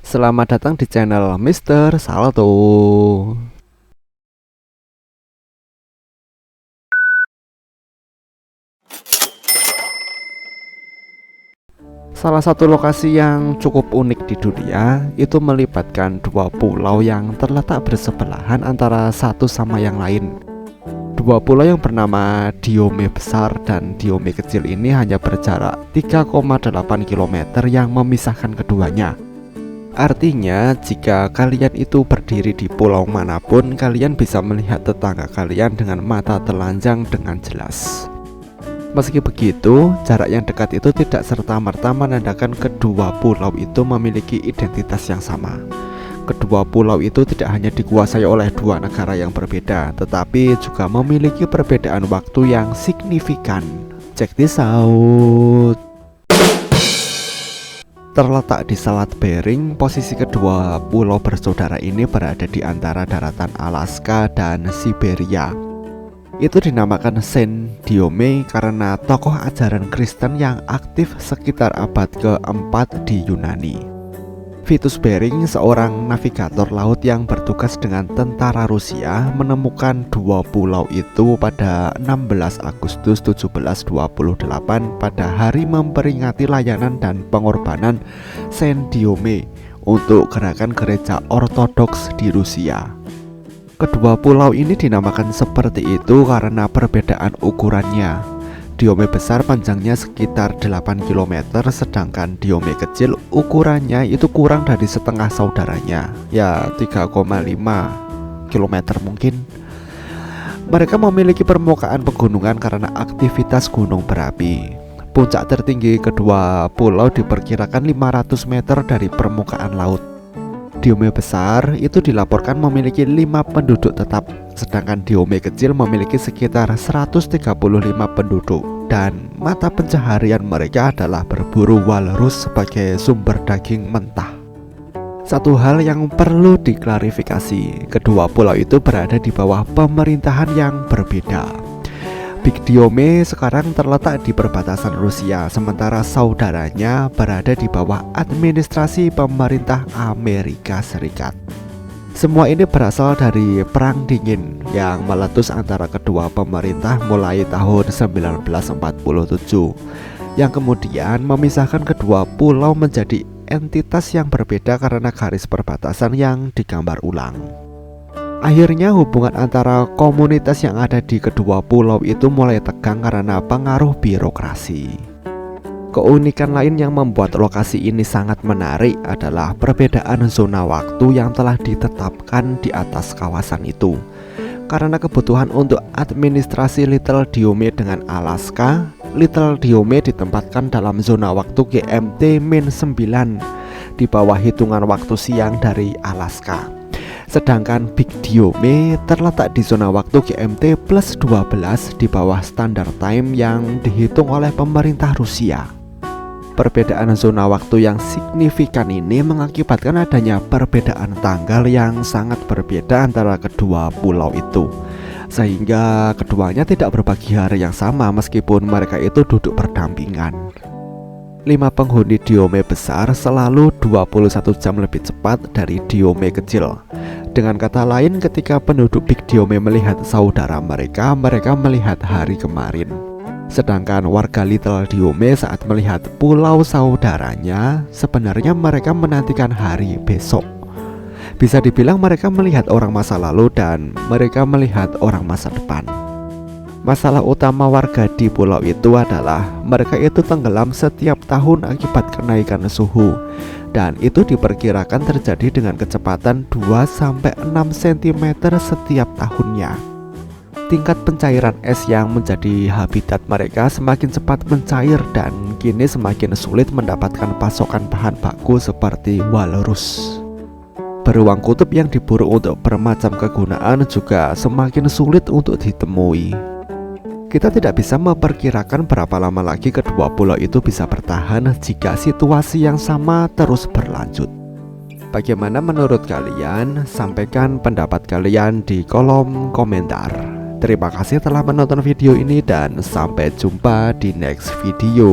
Selamat datang di channel Mister Salto. Salah satu lokasi yang cukup unik di dunia itu melibatkan dua pulau yang terletak bersebelahan antara satu sama yang lain. Dua pulau yang bernama Diomé Besar dan Diomé Kecil ini hanya berjarak 3,8 km yang memisahkan keduanya. Artinya, jika kalian itu berdiri di pulau manapun, kalian bisa melihat tetangga kalian dengan mata telanjang dengan jelas. Meski begitu, jarak yang dekat itu tidak serta-merta menandakan kedua pulau itu memiliki identitas yang sama. Kedua pulau itu tidak hanya dikuasai oleh dua negara yang berbeda, tetapi juga memiliki perbedaan waktu yang signifikan. Check this out. Terletak di Selat Bering, posisi kedua pulau bersaudara ini berada di antara daratan Alaska dan Siberia. Itu dinamakan Saint Diomé karena tokoh ajaran Kristen yang aktif sekitar abad ke-4 di Yunani. Vitus Bering, seorang navigator laut yang bertugas dengan tentara Rusia, menemukan dua pulau itu pada 16 Agustus 1728 pada hari memperingati layanan dan pengorbanan Saint Diomé untuk gerakan gereja ortodoks di Rusia. Kedua pulau ini dinamakan seperti itu karena perbedaan ukurannya. Diomé Besar panjangnya sekitar 8 km, sedangkan Diomé Kecil ukurannya itu kurang dari setengah saudaranya, ya 3,5 km mungkin. Mereka memiliki permukaan pegunungan karena aktivitas gunung berapi. Puncak tertinggi kedua pulau diperkirakan 500 meter dari permukaan laut. Diomé Besar itu dilaporkan memiliki 5 penduduk tetap, sedangkan Diomé Kecil memiliki sekitar 135 penduduk, dan mata pencaharian mereka adalah berburu walrus sebagai sumber daging mentah. Satu hal yang perlu diklarifikasi, kedua pulau itu berada di bawah pemerintahan yang berbeda. Big Diomé sekarang terletak di perbatasan Rusia, sementara saudaranya berada di bawah administrasi pemerintah Amerika Serikat. Semua ini berasal dari Perang Dingin yang meletus antara kedua pemerintah mulai tahun 1947, yang kemudian memisahkan kedua pulau menjadi entitas yang berbeda karena garis perbatasan yang digambar ulang. Akhirnya hubungan antara komunitas yang ada di kedua pulau itu mulai tegang karena pengaruh birokrasi. Keunikan lain yang membuat lokasi ini sangat menarik adalah perbedaan zona waktu yang telah ditetapkan di atas kawasan itu. Karena kebutuhan untuk administrasi Little Diomé dengan Alaska, Little Diomé ditempatkan dalam zona waktu GMT-9 di bawah hitungan waktu siang dari Alaska. Sedangkan Big Diomé terletak di zona waktu GMT plus 12 di bawah standar time yang dihitung oleh pemerintah Rusia. Perbedaan zona waktu yang signifikan ini mengakibatkan adanya perbedaan tanggal yang sangat berbeda antara kedua pulau itu, sehingga keduanya tidak berbagi hari yang sama meskipun mereka itu duduk berdampingan. 5 penghuni Diomé Besar selalu 21 jam lebih cepat dari Diomé Kecil. Dengan kata lain, ketika penduduk Big Diomé melihat saudara mereka melihat hari kemarin. Sedangkan warga Little Diomé saat melihat pulau saudaranya, sebenarnya mereka menantikan hari besok. Bisa dibilang mereka melihat orang masa lalu dan mereka melihat orang masa depan. Masalah utama warga di pulau itu adalah mereka itu tenggelam setiap tahun akibat kenaikan suhu, dan itu diperkirakan terjadi dengan kecepatan 2-6 cm setiap tahunnya. Tingkat pencairan es yang menjadi habitat mereka semakin cepat mencair dan kini semakin sulit mendapatkan pasokan bahan baku seperti walrus. Beruang kutub yang diburu untuk bermacam kegunaan juga semakin sulit untuk ditemui. Kita tidak bisa memperkirakan berapa lama lagi kedua pulau itu bisa bertahan jika situasi yang sama terus berlanjut. Bagaimana menurut kalian? Sampaikan pendapat kalian di kolom komentar. Terima kasih telah menonton video ini dan sampai jumpa di next video.